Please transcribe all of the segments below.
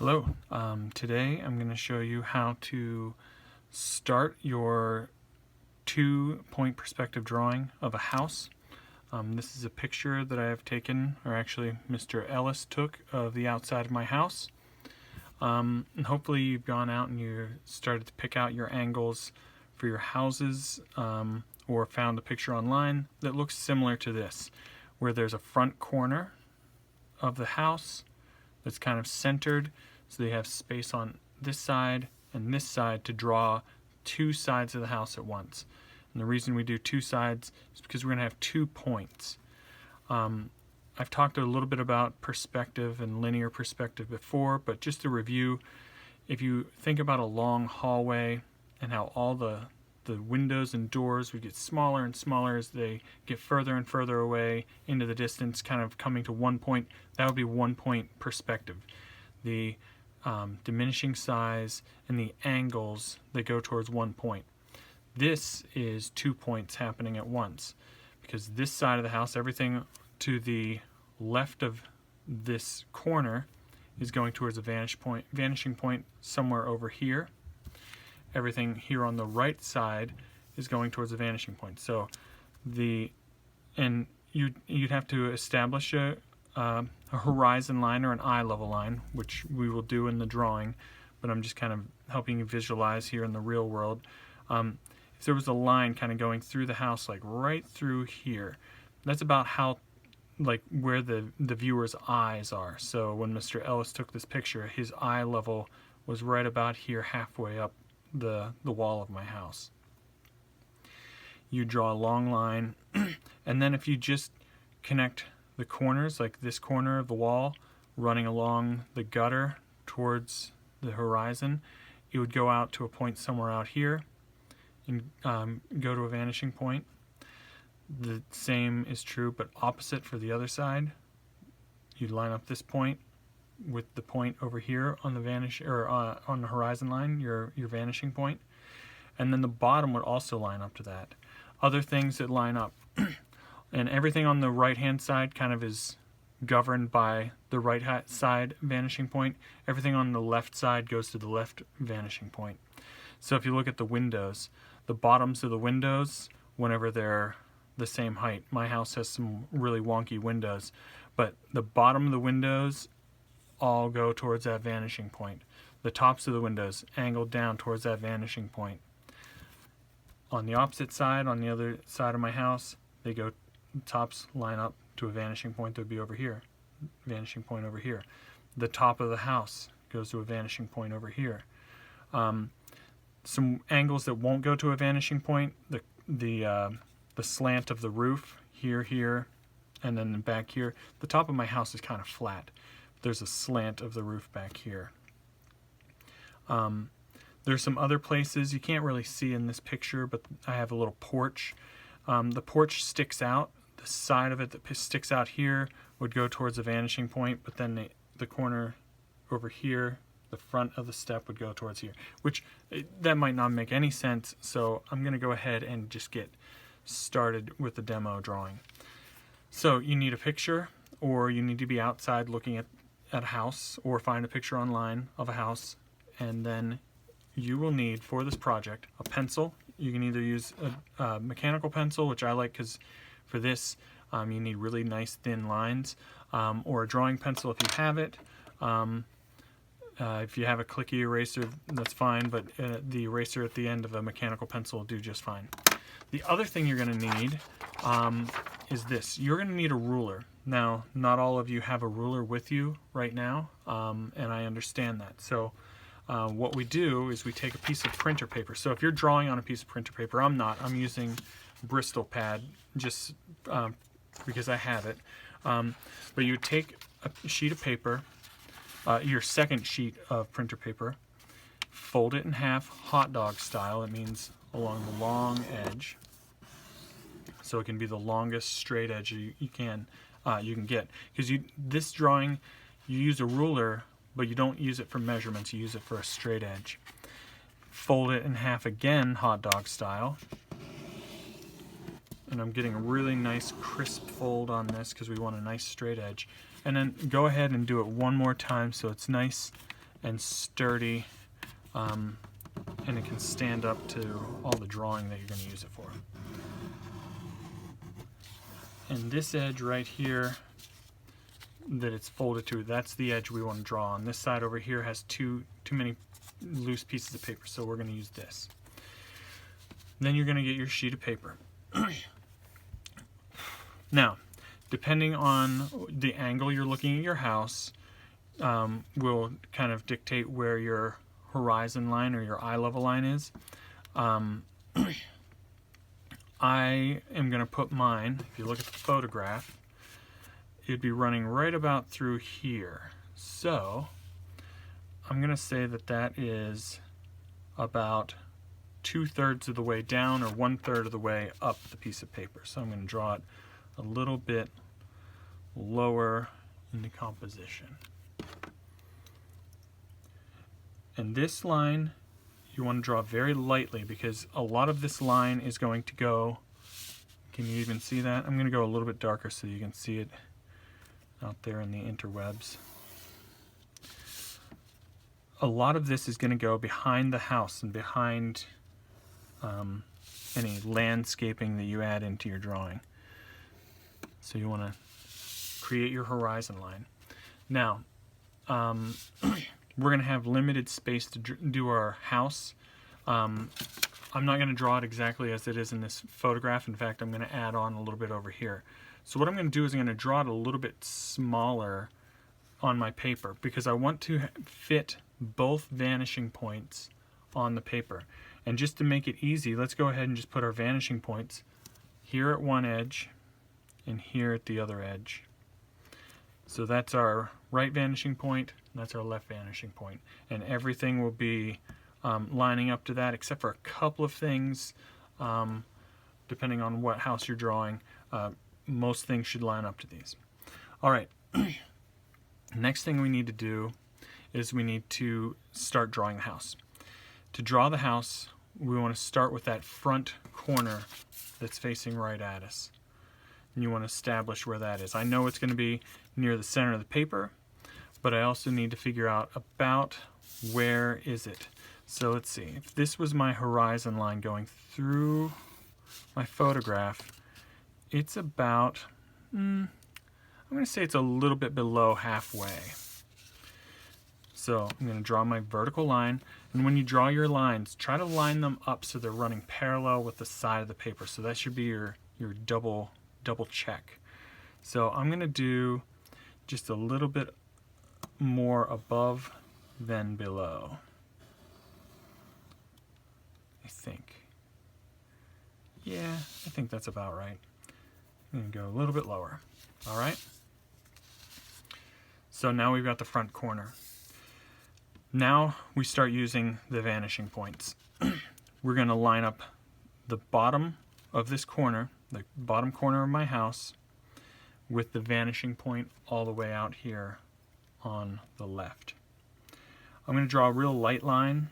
Hello, today I'm going to show you how to start your 2-point perspective drawing of a house. This is a picture that I have taken, or actually Mr. Ellis took, of the outside of my house. And hopefully you've gone out and you started to pick out your angles for your houses, or found a picture online that looks similar to this, where there's a front corner of the house that's kind of centered, so they have space on this side and this side to draw two sides of the house at once. And the reason we do two sides is because we're going to have 2 points. I've talked a little bit about perspective and linear perspective before, but just to review, if you think about a long hallway and how all the windows and doors would get smaller and smaller as they get further and further away into the distance, kind of coming to 1 point, that would be 1 point perspective. The diminishing size and the angles that go towards 1 point. This is 2 points happening at once, because this side of the house, everything to the left of this corner is going towards a vanishing point somewhere over here. Everything here on the right side is going towards a vanishing point. So you'd have to establish a horizon line or an eye level line, which we will do in the drawing, but I'm just kind of helping you visualize here in the real world. If there was a line kind of going through the house, like right through here, that's about how, like, where the viewer's eyes are. So when Mr. Ellis took this picture, his eye level was right about here, halfway up the wall of my house. You draw a long line, and then if you just connect the corners, like this corner of the wall running along the gutter towards the horizon, it would go out to a point somewhere out here and go to a vanishing point. The same is true but opposite for the other side. You'd line up this point with the point over here on the on the horizon line, your vanishing point, and then the bottom would also line up to that. Other things that line up, and everything on the right hand side kind of is governed by the right side vanishing point. Everything on the left side goes to the left vanishing point. So if you look at the windows, the bottoms of the windows, whenever they're the same height, my house has some really wonky windows, but the bottom of the windows all go towards that vanishing point. The tops of the windows angle down towards that vanishing point. On the opposite side, on the other side of my house, they go, tops line up to a vanishing point that would be over here. Vanishing point over here. The top of the house goes to a vanishing point over here. Some angles that won't go to a vanishing point, the slant of the roof, here, and then back here. The top of my house is kind of flat. There's a slant of the roof back here. There's some other places you can't really see in this picture, but I have a little porch. The porch sticks out. The side of it that sticks out here would go towards a vanishing point, but then the corner over here, the front of the step, would go towards here, which that might not make any sense, so I'm going to go ahead and just get started with the demo drawing. So you need a picture, or you need to be outside looking at a house, or find a picture online of a house, and then you will need, for this project, a pencil. You can either use a mechanical pencil, which I like because for this you need really nice thin lines, or a drawing pencil if you have it. If you have a clicky eraser, that's fine, but the eraser at the end of a mechanical pencil will do just fine. The other thing you're going to need is this. You're going to need a ruler. Now, not all of you have a ruler with you right now, and I understand that. So what we do is we take a piece of printer paper. So if you're drawing on a piece of printer paper, I'm not. I'm using Bristol pad just because I have it. But you take a sheet of paper, your second sheet of printer paper, fold it in half, hot dog style. It means along the long edge. So it can be the longest straight edge you can get. Because this drawing, you use a ruler, but you don't use it for measurements. You use it for a straight edge. Fold it in half again, hot dog style. And I'm getting a really nice crisp fold on this because we want a nice straight edge. And then go ahead and do it one more time so it's nice and sturdy, and it can stand up to all the drawing that you're going to use it for. And this edge right here that it's folded to, that's the edge we want to draw on. This side over here has too many loose pieces of paper, so we're going to use this. Then you're going to get your sheet of paper. Now, depending on the angle you're looking at your house, will kind of dictate where your horizon line or your eye level line is. I am going to put mine, if you look at the photograph, it'd be running right about through here. So I'm going to say that that is about 2/3 of the way down or 1/3 of the way up the piece of paper. So I'm going to draw it a little bit lower in the composition. And this line you want to draw very lightly because a lot of this line is going to go, can you even see that? I'm going to go a little bit darker so you can see it out there in the interwebs. A lot of this is going to go behind the house and behind any landscaping that you add into your drawing. So you want to create your horizon line. Now, we're going to have limited space to do our house. I'm not going to draw it exactly as it is in this photograph. In fact, I'm going to add on a little bit over here. So what I'm going to do is I'm going to draw it a little bit smaller on my paper because I want to fit both vanishing points on the paper. And just to make it easy, let's go ahead and just put our vanishing points here at one edge and here at the other edge. So that's our right vanishing point, and that's our left vanishing point. And everything will be lining up to that except for a couple of things, depending on what house you're drawing. Most things should line up to these. All right, next thing we need to do is we need to start drawing the house. To draw the house, we want to start with that front corner that's facing right at us. And you want to establish where that is. I know it's going to be near the center of the paper, but I also need to figure out about where is it. So let's see, if this was my horizon line going through my photograph, it's about, I'm going to say it's a little bit below halfway. So I'm going to draw my vertical line, and when you draw your lines, try to line them up so they're running parallel with the side of the paper. So that should be your double check. So I'm going to do just a little bit more above than below, I think. Yeah, I think that's about right. I'm going to go a little bit lower. All right. So now we've got the front corner. Now we start using the vanishing points. We're going to line up the bottom of this corner, the bottom corner of my house, with the vanishing point all the way out here on the left. I'm going to draw a real light line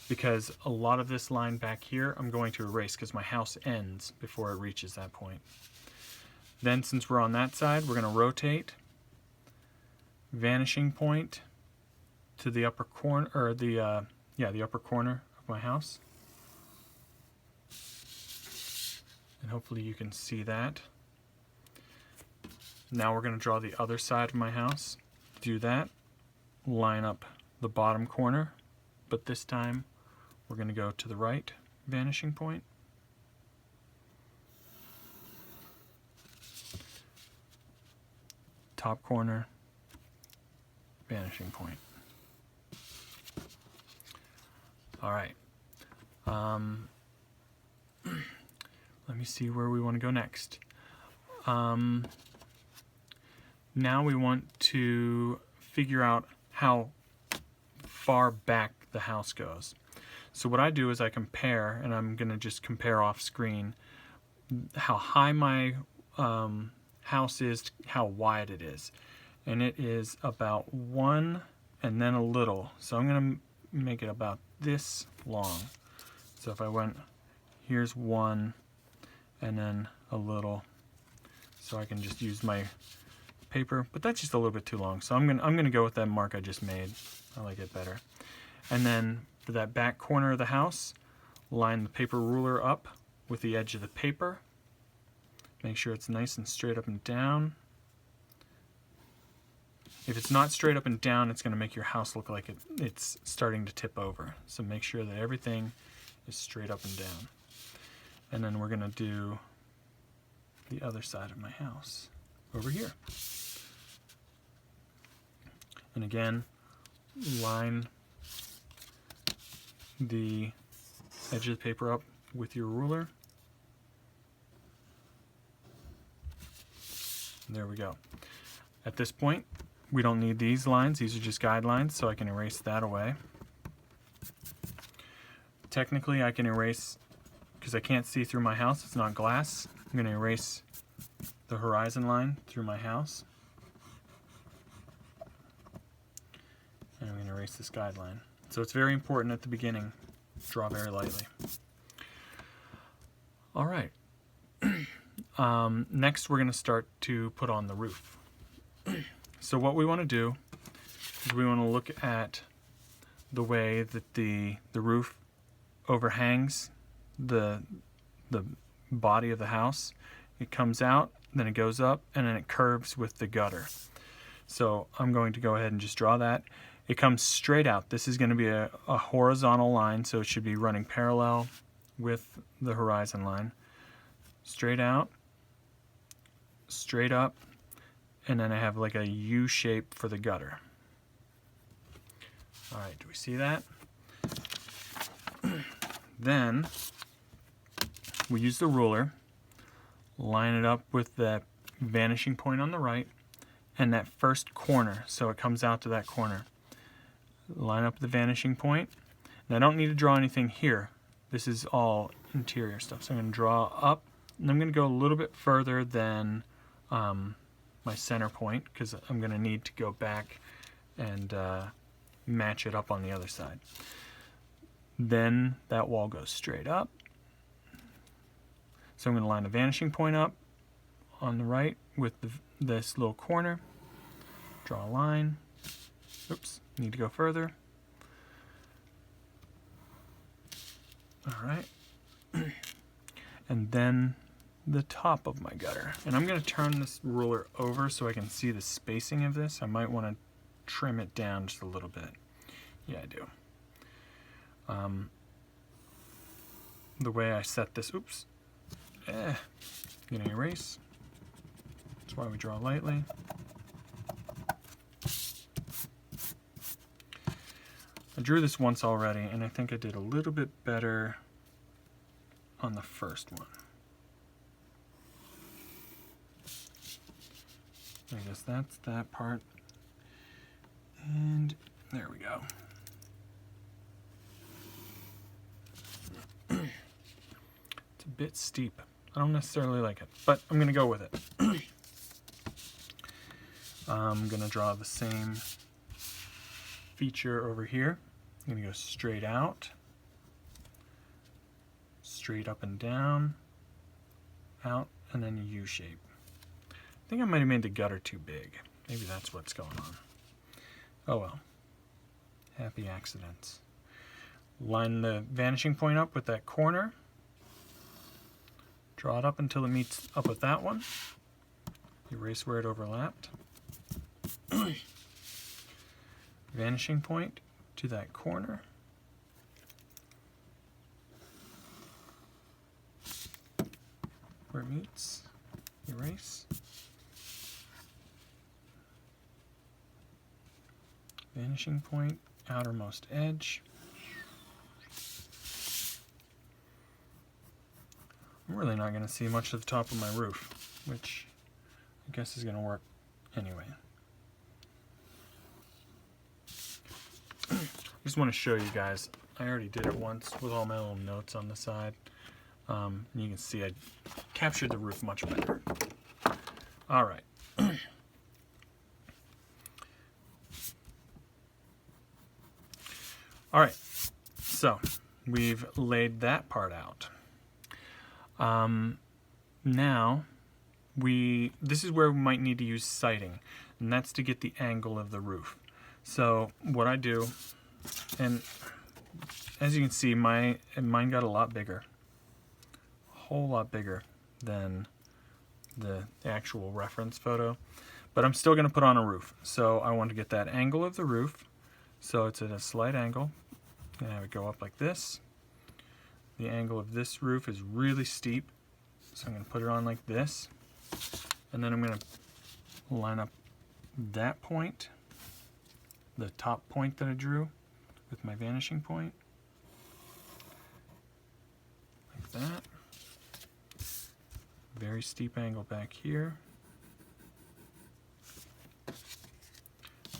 because a lot of this line back here I'm going to erase because my house ends before it reaches that point. Then since we're on that side, we're going to rotate vanishing point to the upper corner, or the upper corner of my house. And hopefully you can see that. Now we're going to draw the other side of my house. Do that. Line up the bottom corner, but this time we're going to go to the right vanishing point. Top corner, vanishing point. All right. Let me see where we want to go next. Now we want to figure out how far back the house goes. So what I do is I compare, and I'm going to just compare off screen, how high my house is, how wide it is. And it is about 1 and then a little. So I'm going to make it about this long. So if I went, here's 1 and then a little. So I can just use my paper, but that's just a little bit too long. So I'm gonna go with that mark I just made. I like it better. And then for that back corner of the house, line the paper ruler up with the edge of the paper. Make sure it's nice and straight up and down. If it's not straight up and down, it's going to make your house look like it's starting to tip over. So make sure that everything is straight up and down. And then we're going to do the other side of my house over here. And again, line the edge of the paper up with your ruler. There we go. At this point, we don't need these lines. These are just guidelines, so I can erase that away. Technically, I can erase, because I can't see through my house, it's not glass. I'm going to erase the horizon line through my house. And I'm going to erase this guideline. So it's very important at the beginning. Draw very lightly. All right. Next, we're going to start to put on the roof. So what we want to do is we want to look at the way that the roof overhangs the body of the house. It comes out, then it goes up, and then it curves with the gutter. So I'm going to go ahead and just draw that. It comes straight out. This is going to be a horizontal line, so it should be running parallel with the horizon line. Straight out, straight up, and then I have like a U shape for the gutter. All right, do we see that? Then we use the ruler, line it up with the vanishing point on the right and that first corner, so it comes out to that corner. Line up the vanishing point. Now I don't need to draw anything here. This is all interior stuff. So I'm going to draw up, and I'm going to go a little bit further than my center point, because I'm going to need to go back and match it up on the other side. Then that wall goes straight up. So I'm going to line the vanishing point up on the right with this little corner. Draw a line. Oops, need to go further. All right. And then the top of my gutter. And I'm going to turn this ruler over so I can see the spacing of this. I might want to trim it down just a little bit. Yeah, I do. The way I set this, oops, gonna erase. That's why we draw lightly. I drew this once already, and I think I did a little bit better on the first one. I guess that's that part. And there we go. It's a bit steep. I don't necessarily like it, but I'm going to go with it. I'm going to draw the same feature over here. I'm going to go straight out, straight up and down, out, and then a U shape. I think I might have made the gutter too big. Maybe that's what's going on. Oh well. Happy accidents. Line the vanishing point up with that corner. Draw it up until it meets up with that one. Erase where it overlapped. Vanishing point to that corner. Where it meets. Erase. Vanishing point, outermost edge. I'm really not going to see much of the top of my roof, which I guess is going to work anyway. I just want to show you guys, I already did it once with all my little notes on the side. And you can see I captured the roof much better. All right. All right, so we've laid that part out. Now this is where we might need to use sighting, and that's to get the angle of the roof. So what I do, and as you can see, mine got a lot bigger, a whole lot bigger than the actual reference photo, but I'm still going to put on a roof. So I want to get that angle of the roof, so it's at a slight angle, and I would go up like this. The angle of this roof is really steep, so I'm going to put it on like this, and then I'm going to line up that point, the top point that I drew, with my vanishing point, like that. Very steep angle back here.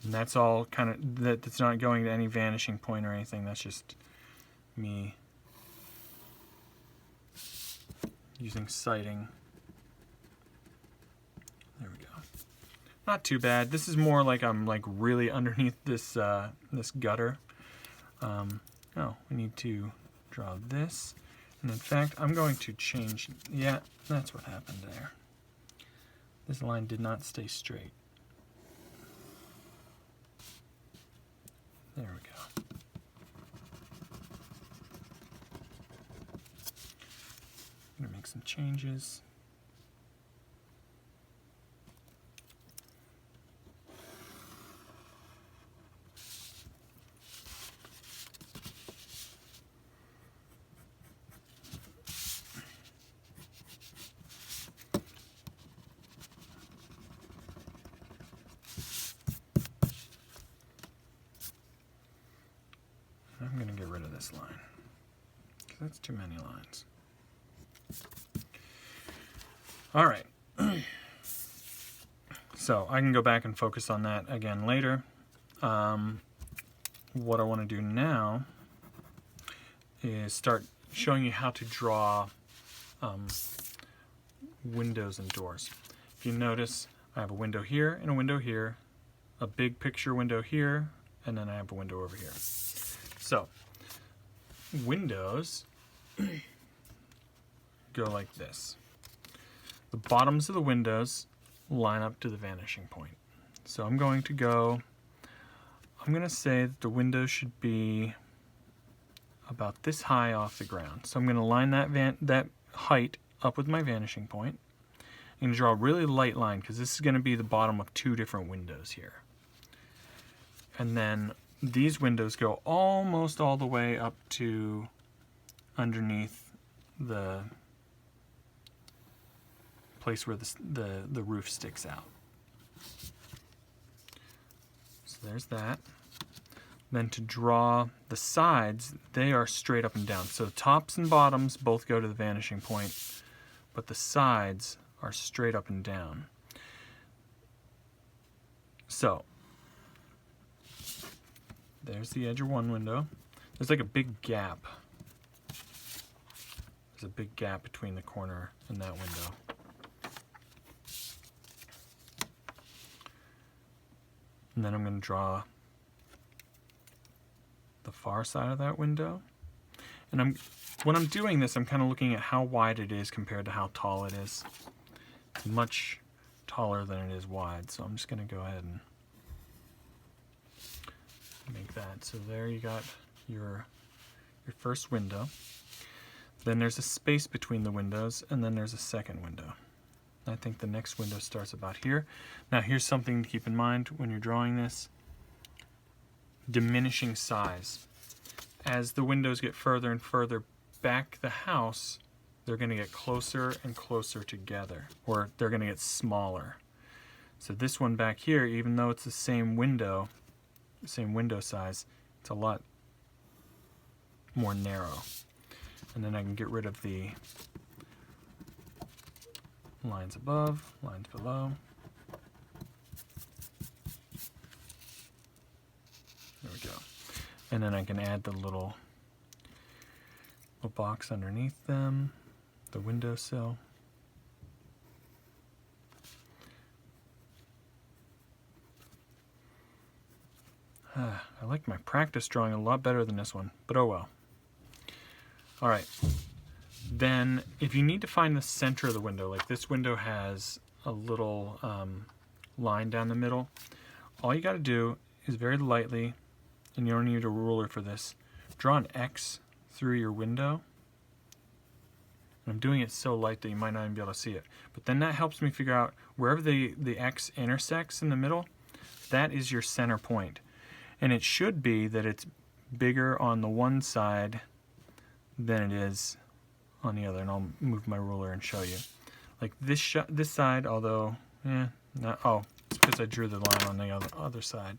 And that's all kind of, that's not going to any vanishing point or anything, that's just me using sighting. There we go. Not too bad. This is more like I'm like really underneath this this gutter. Oh, we need to draw this. And in fact, I'm going to change, yeah, that's what happened there. This line did not stay straight. There we go. I'm gonna make some changes. I'm going to get rid of this line, because that's too many lines. All right. So I can go back and focus on that again later. What I want to do now is start showing you how to draw windows and doors. If you notice, I have a window here and a window here, a big picture window here, and then I have a window over here. So, windows go like this. The bottoms of the windows line up to the vanishing point. So I'm going to say that the window should be about this high off the ground. So I'm going to line that height up with my vanishing point. I'm going to draw a really light line because this is going to be the bottom of two different windows here. And then these windows go almost all the way up to underneath the place where the roof sticks out. So there's that. Then to draw the sides, they are straight up and down. So tops and bottoms both go to the vanishing point, but the sides are straight up and down. So there's the edge of one window. There's like a big gap. There's a big gap between the corner and that window. And then I'm going to draw the far side of that window. And when I'm doing this, I'm kind of looking at how wide it is compared to how tall it is. It's much taller than it is wide, so I'm just going to go ahead and make that. So there you got your first window. Then there's a space between the windows, and then there's a second window. I think the next window starts about here. Now here's something to keep in mind when you're drawing this. Diminishing size. As the windows get further and further back the house, they're going to get closer and closer together, or they're going to get smaller. So this one back here, even though it's the same window size, it's a lot more narrow. And then I can get rid of the lines above, lines below. There we go. And then I can add the little box underneath them, the windowsill. I like my practice drawing a lot better than this one, but oh well. Alright, then if you need to find the center of the window, like this window has a little line down the middle. All you got to do is very lightly, and you don't need a ruler for this, draw an X through your window. And I'm doing it so light that you might not even be able to see it. But then that helps me figure out wherever the X intersects in the middle, that is your center point. And it should be that it's bigger on the one side than it is on the other. And I'll move my ruler and show you. Like this side, although, oh, it's because I drew the line on the other side.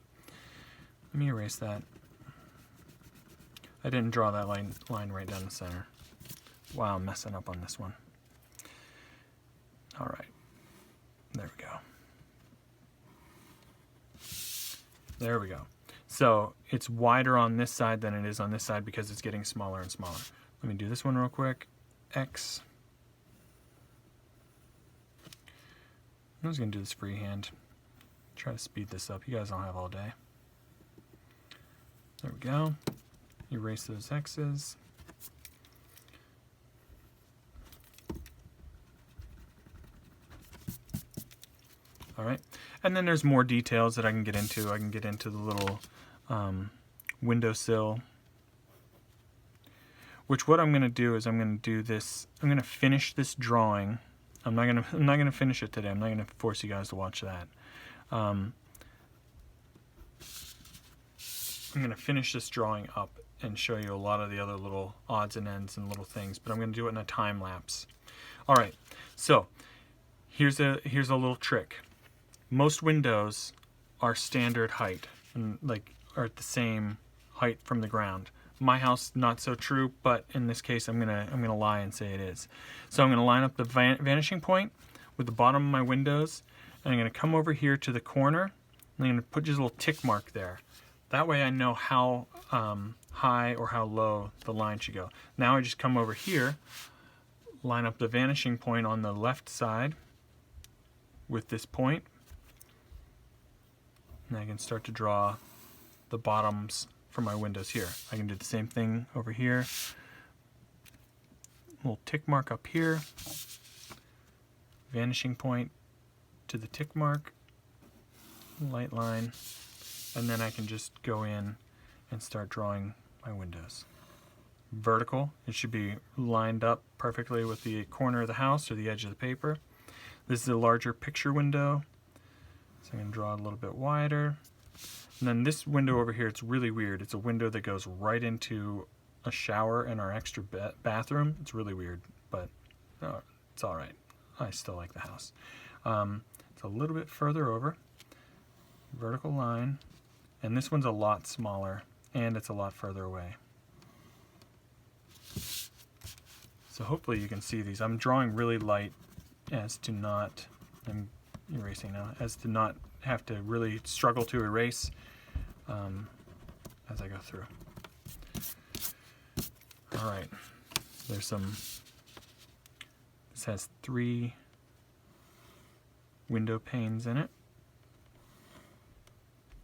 Let me erase that. I didn't draw that line right down the center. Wow, I'm messing up on this one. All right, there we go. There we go. So it's wider on this side than it is on this side because it's getting smaller and smaller. Let me do this one real quick. X. I'm just gonna do this freehand. Try to speed this up. You guys don't have all day. There we go. Erase those X's. All right, and then there's more details that I can get into. I can get into the little windowsill, which what I'm going to do is I'm going to do this. I'm going to finish this drawing. I'm not going to finish it today. I'm not going to force you guys to watch that. I'm going to finish this drawing up and show you a lot of the other little odds and ends and little things, but I'm going to do it in a time lapse. All right, so here's a little trick. Most windows are standard height and are at the same height from the ground. My house, not so true, but in this case I'm gonna lie and say it is. So I'm gonna line up the vanishing point with the bottom of my windows, and I'm gonna come over here to the corner, and I'm gonna put just a little tick mark there. That way I know how high or how low the line should go. Now I just come over here, line up the vanishing point on the left side with this point, and I can start to draw the bottoms for my windows here. I can do the same thing over here. Little tick mark up here, vanishing point to the tick mark, light line, and then I can just go in and start drawing my windows. Vertical, it should be lined up perfectly with the corner of the house or the edge of the paper. This is a larger picture window, so I'm going to draw it a little bit wider. And then this window over here, it's really weird. It's a window that goes right into a shower in our extra bathroom. It's really weird, but it's all right. I still like the house. It's a little bit further over, vertical line, and this one's a lot smaller, and it's a lot further away. So hopefully you can see these. I'm drawing really light as to not, I'm erasing now, as to not have to really struggle to erase as I go through. All right, there's some, this has 3 window panes in it.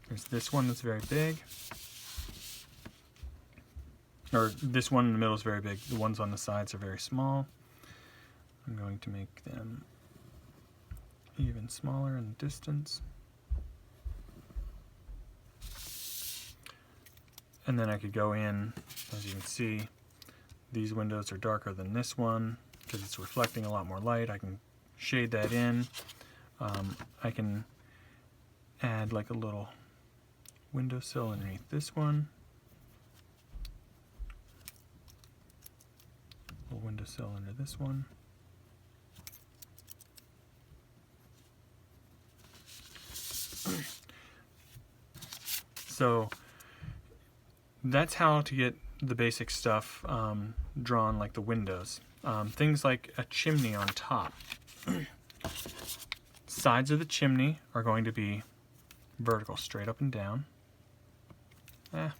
There's this one that's very big, or this one in the middle is very big. The ones on the sides are very small. I'm going to make them even smaller in the distance. And then I could go in, as you can see, these windows are darker than this one because it's reflecting a lot more light. I can shade that in. I can add like a little windowsill underneath this one. A little windowsill under this one. So that's how to get the basic stuff drawn, like the windows. Things like a chimney on top. Sides of the chimney are going to be vertical, straight up and down. Gonna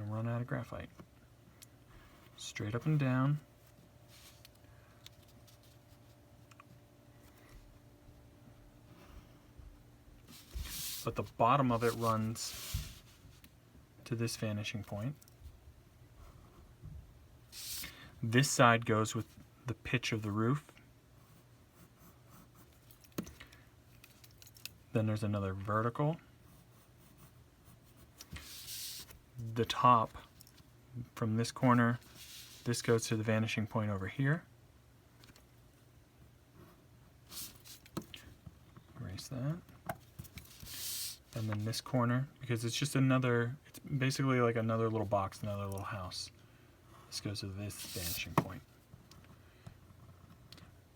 run out of graphite. Straight up and down. But the bottom of it runs to this vanishing point. This side goes with the pitch of the roof. Then there's another vertical. The top from this corner, this goes to the vanishing point over here. Erase that. And then this corner, because it's just another, it's basically like another little box, another little house. This goes to this vanishing point.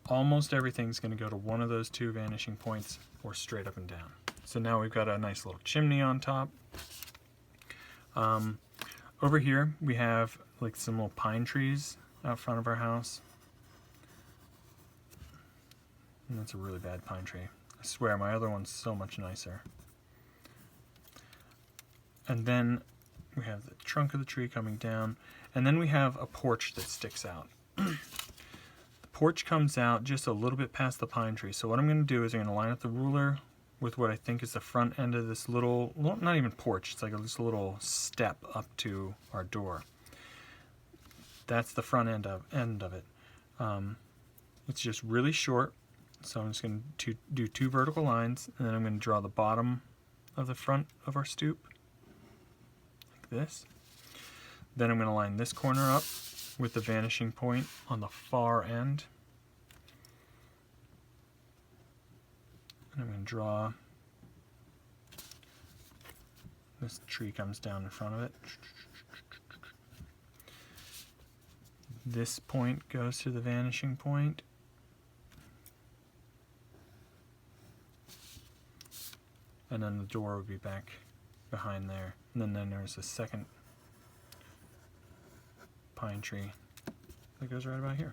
Almost everything's going to go to one of those two vanishing points or straight up and down. So now we've got a nice little chimney on top. Over here we have like some little pine trees out front of our house. And that's a really bad pine tree. I swear my other one's so much nicer. And then we have the trunk of the tree coming down, and then we have a porch that sticks out. The porch comes out just a little bit past the pine tree. So what I'm going to do is I'm going to line up the ruler with what I think is the front end of this little, well, not even porch, it's like just a little step up to our door. That's the front end of it. It's just really short, so I'm just going to do two vertical lines, and then I'm going to draw the bottom of the front of our stoop, like this. Then I'm going to line this corner up with the vanishing point on the far end. And I'm going to draw, this tree comes down in front of it. This point goes to the vanishing point. And then the door would be back behind there. And then there's a second pine tree that goes right about here.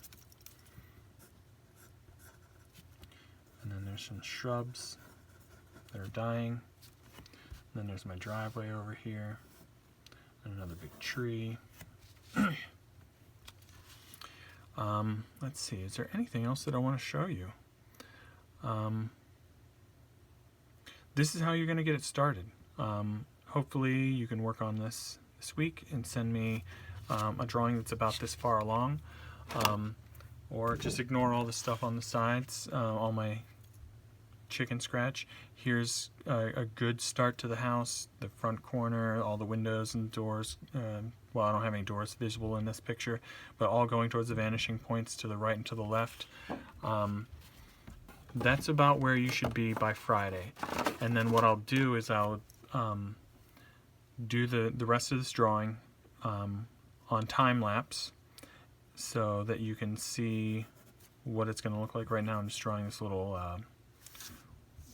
And then there's some shrubs that are dying. And then there's my driveway over here. And another big tree. Let's see, is there anything else that I want to show you? This is how you're going to get it started. Hopefully you can work on this week and send me a drawing that's about this far along. Or just ignore all the stuff on the sides, all my chicken scratch. Here's a good start to the house, the front corner, all the windows and doors. Well, I don't have any doors visible in this picture, but all going towards the vanishing points to the right and to the left. That's about where you should be by Friday. And then what I'll do is I'll do the rest of this drawing on time lapse so that you can see what it's going to look like. Right now I'm just drawing this little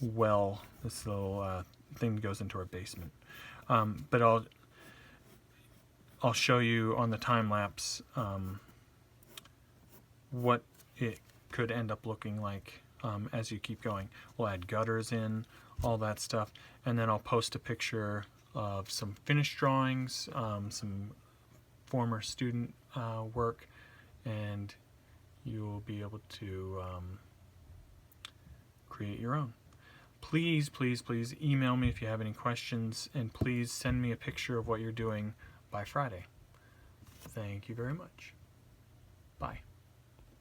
well, this little thing that goes into our basement. But I'll show you on the time lapse what it could end up looking like as you keep going. We'll add gutters in, all that stuff, and then I'll post a picture of some finished drawings, some former student work, and you'll be able to create your own. Please, please, please email me if you have any questions, and please send me a picture of what you're doing by Friday. Thank you very much. Bye.